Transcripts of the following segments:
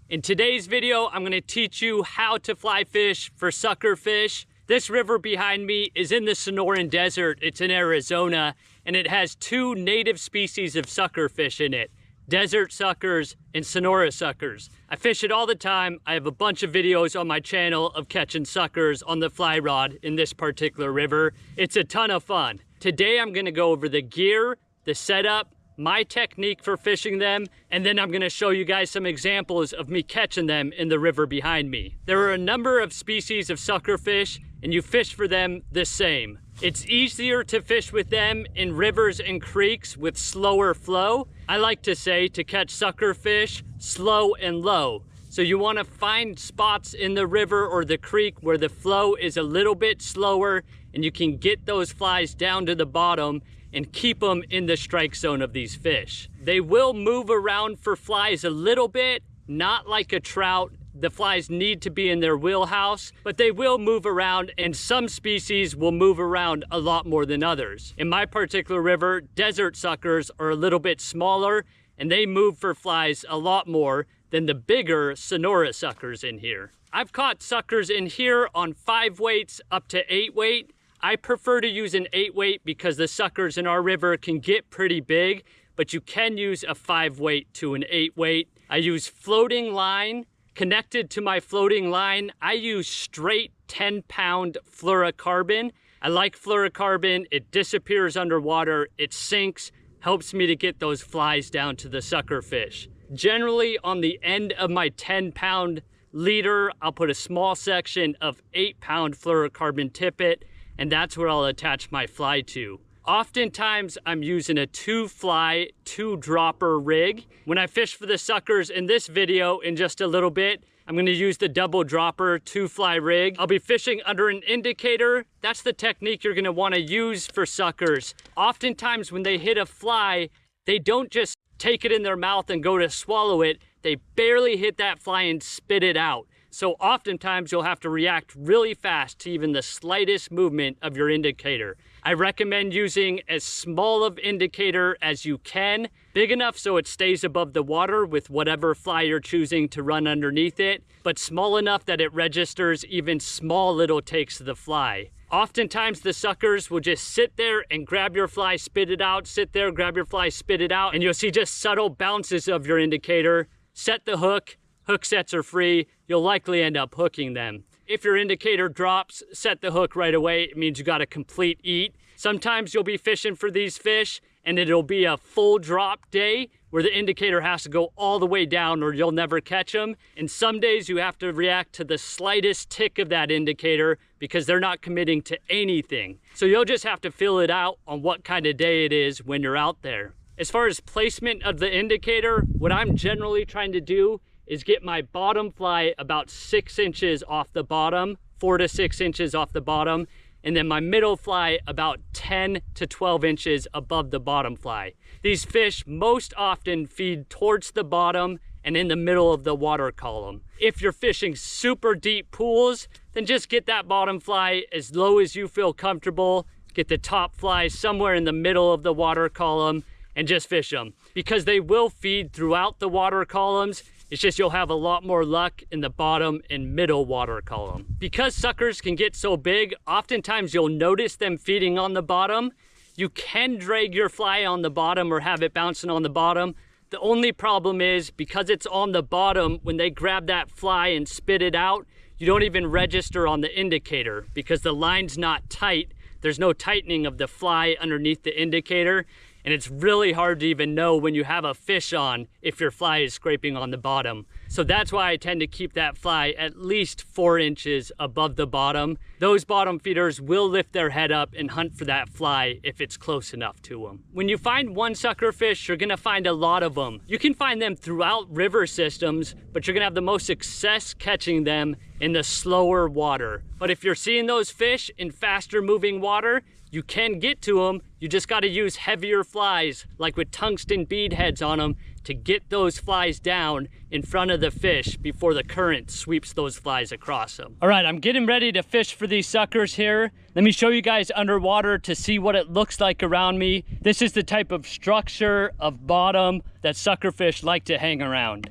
In today's video, I'm gonna teach you how to fly fish for sucker fish. This river behind me is in the Sonoran Desert. It's in Arizona, and it has two native species of sucker fish in it, desert suckers and Sonora suckers. I fish it all the time. I have a bunch of videos on my channel of catching suckers on the fly rod in this particular river. It's a ton of fun. Today, I'm gonna go over the gear, the setup, my technique for fishing them, and then I'm gonna show you guys some examples of me catching them in the river behind me. There are a number of species of sucker fish, and you fish for them the same. It's easier to fish with them in rivers and creeks with slower flow. I like to say to catch sucker fish slow and low. So you wanna find spots in the river or the creek where the flow is a little bit slower and you can get those flies down to the bottom and keep them in the strike zone of these fish. They will move around for flies a little bit, not like a trout. The flies need to be in their wheelhouse, but they will move around, and some species will move around a lot more than others. In my particular river, desert suckers are a little bit smaller, and they move for flies a lot more than the bigger Sonora suckers in here. I've caught suckers in here on 5 weights up to 8 weight. I prefer to use an 8 weight because the suckers in our river can get pretty big, but you can use a 5 weight to an 8 weight. I use floating line. Connected to my floating line, I use straight 10-pound fluorocarbon. I like fluorocarbon. It disappears underwater, it sinks, helps me to get those flies down to the sucker fish. Generally, on the end of my 10-pound leader, I'll put a small section of 8-pound fluorocarbon tippet, and that's where I'll attach my fly to. Oftentimes, I'm using a 2-fly, 2-dropper rig. When I fish for the suckers in this video in just a little bit, I'm gonna use the double dropper 2-fly rig. I'll be fishing under an indicator. That's the technique you're gonna wanna use for suckers. Oftentimes, when they hit a fly, they don't just take it in their mouth and go to swallow it. They barely hit that fly and spit it out. So oftentimes you'll have to react really fast to even the slightest movement of your indicator. I recommend using as small of indicator as you can, big enough so it stays above the water with whatever fly you're choosing to run underneath it, but small enough that it registers even small little takes of the fly. Oftentimes the suckers will just sit there and grab your fly, spit it out, sit there, grab your fly, spit it out, and you'll see just subtle bounces of your indicator. Set the hook. Hook sets are free. You'll likely end up hooking them. If your indicator drops, set the hook right away. It means you got a complete eat. Sometimes you'll be fishing for these fish and it'll be a full drop day where the indicator has to go all the way down or you'll never catch them. And some days you have to react to the slightest tick of that indicator because they're not committing to anything. So you'll just have to feel it out on what kind of day it is when you're out there. As far as placement of the indicator, what I'm generally trying to do is get my bottom fly about 6 inches off the bottom, 4 to 6 inches off the bottom, and then my middle fly about 10 to 12 inches above the bottom fly. These fish most often feed towards the bottom and in the middle of the water column. If you're fishing super deep pools, then just get that bottom fly as low as you feel comfortable, get the top fly somewhere in the middle of the water column, and just fish them. Because they will feed throughout the water columns, it's just you'll have a lot more luck in the bottom and middle water column. Because suckers can get so big, oftentimes you'll notice them feeding on the bottom. You can drag your fly on the bottom or have it bouncing on the bottom. The only problem is because it's on the bottom, when they grab that fly and spit it out, you don't even register on the indicator because the line's not tight. There's no tightening of the fly underneath the indicator. And it's really hard to even know when you have a fish on if your fly is scraping on the bottom. So that's why I tend to keep that fly at least 4 inches above the bottom. Those bottom feeders will lift their head up and hunt for that fly if it's close enough to them. When you find one sucker fish, you're gonna find a lot of them. You can find them throughout river systems, but you're gonna have the most success catching them in the slower water. But if you're seeing those fish in faster moving water, you can get to them. You just got to use heavier flies, like with tungsten bead heads on them, to get those flies down in front of the fish before the current sweeps those flies across them. All right, I'm getting ready to fish for these suckers here. Let me show you guys underwater to see what it looks like around me. This is the type of structure of bottom that sucker fish like to hang around.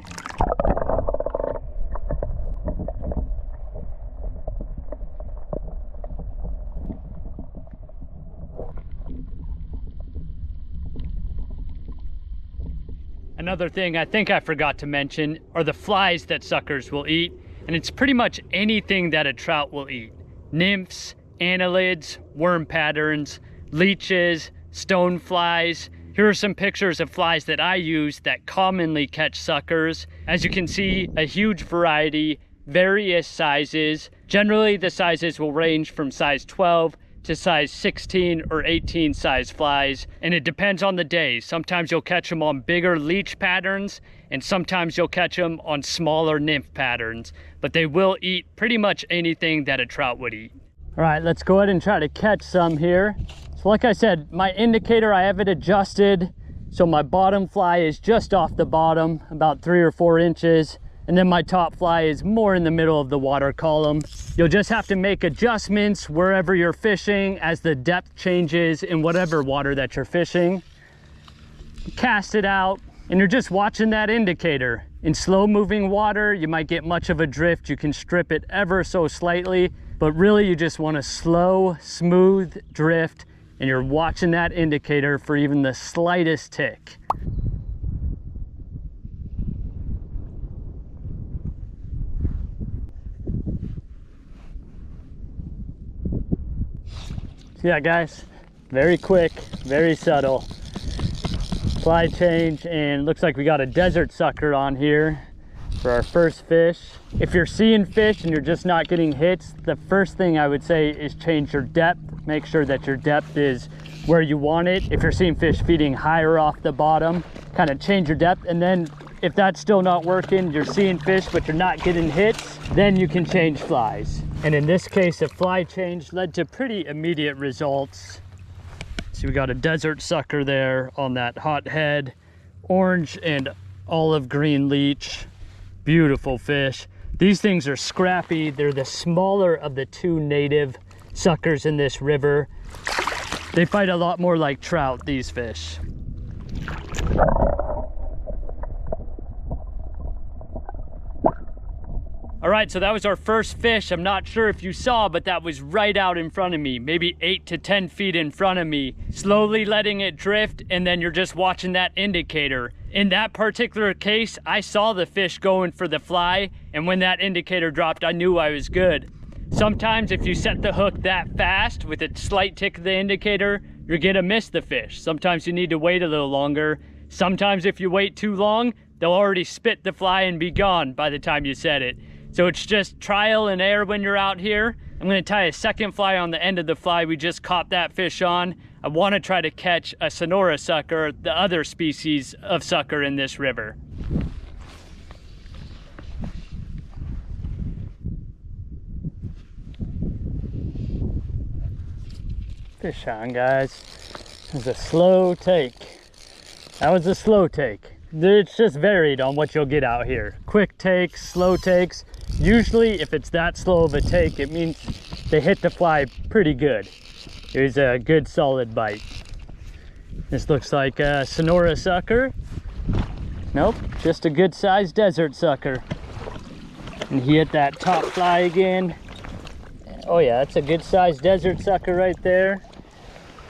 Another thing I think I forgot to mention are the flies that suckers will eat. And it's pretty much anything that a trout will eat. Nymphs, annelids, worm patterns, leeches, stone flies. Here are some pictures of flies that I use that commonly catch suckers. As you can see, a huge variety, various sizes. Generally, the sizes will range from size 12 to size 16 or 18 size flies, and it depends on the day. Sometimes you'll catch them on bigger leech patterns, and sometimes you'll catch them on smaller nymph patterns, but they will eat pretty much anything that a trout would eat. All right, let's go ahead and try to catch some here. So like I said, my indicator, I have it adjusted so my bottom fly is just off the bottom, about 3 or 4 inches. And then my top fly is more in the middle of the water column. You'll just have to make adjustments wherever you're fishing as the depth changes in whatever water that you're fishing. Cast it out, and you're just watching that indicator. In slow moving water, you might get much of a drift. You can strip it ever so slightly, but really you just want a slow, smooth drift, and you're watching that indicator for even the slightest tick. Yeah guys, very quick, very subtle. Fly change, and looks like we got a desert sucker on here for our first fish. If you're seeing fish and you're just not getting hits, the first thing I would say is change your depth. Make sure that your depth is where you want it. If you're seeing fish feeding higher off the bottom, kind of change your depth, and then if that's still not working, you're seeing fish but you're not getting hits, then you can change flies. And in this case, a fly change led to pretty immediate results. So we got a desert sucker there on that hot head, orange and olive green leech. Beautiful fish. These things are scrappy. They're the smaller of the 2 native suckers in this river. They fight a lot more like trout, these fish. All right, so that was our first fish. I'm not sure if you saw, but that was right out in front of me, maybe 8 to 10 feet in front of me, slowly letting it drift, and then you're just watching that indicator. In that particular case, I saw the fish going for the fly, and when that indicator dropped, I knew I was good. Sometimes if you set the hook that fast with a slight tick of the indicator, you're gonna miss the fish. Sometimes you need to wait a little longer. Sometimes if you wait too long, they'll already spit the fly and be gone by the time you set it. So it's just trial and error when you're out here. I'm gonna tie a second fly on the end of the fly we just caught that fish on. I wanna try to catch a Sonora sucker, the other species of sucker in this river. Fish on, guys. It was a slow take. That was a slow take. It's just varied on what you'll get out here. Quick takes, slow takes. Usually if it's that slow of a take, it means they hit the fly pretty good. It was a good solid bite. This looks like a Sonora sucker. Nope, just a good sized desert sucker. And he hit that top fly again. Oh yeah, that's a good sized desert sucker right there.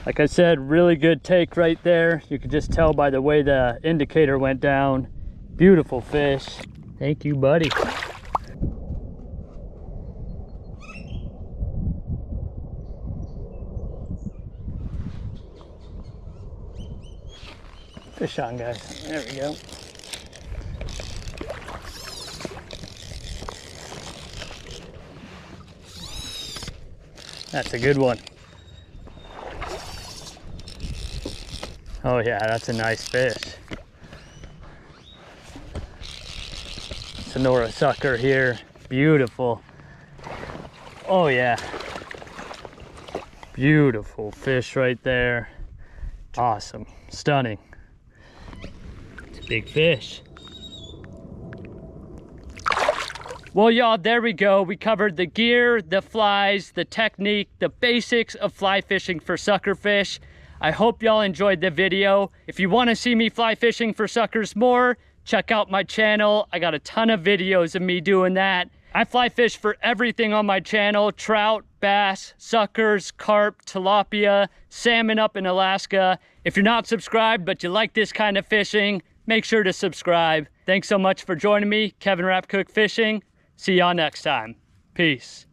Like I said, really good take right there. You can just tell by the way the indicator went down. Beautiful fish. Thank you, buddy. Fish on, guys. There we go. That's a good one. Oh yeah, that's a nice fish. Sonora sucker here. Beautiful. Oh yeah. Beautiful fish right there. Awesome. Stunning. It's a big fish. Well, y'all, there we go. We covered the gear, the flies, the technique, the basics of fly fishing for sucker fish. I hope y'all enjoyed the video. If you want to see me fly fishing for suckers more, check out my channel. I got a ton of videos of me doing that. I fly fish for everything on my channel: trout, bass, suckers, carp, tilapia, salmon up in Alaska. If you're not subscribed but you like this kind of fishing, make sure to subscribe. Thanks so much for joining me, Kevin Rapcook Fishing. See y'all next time. Peace.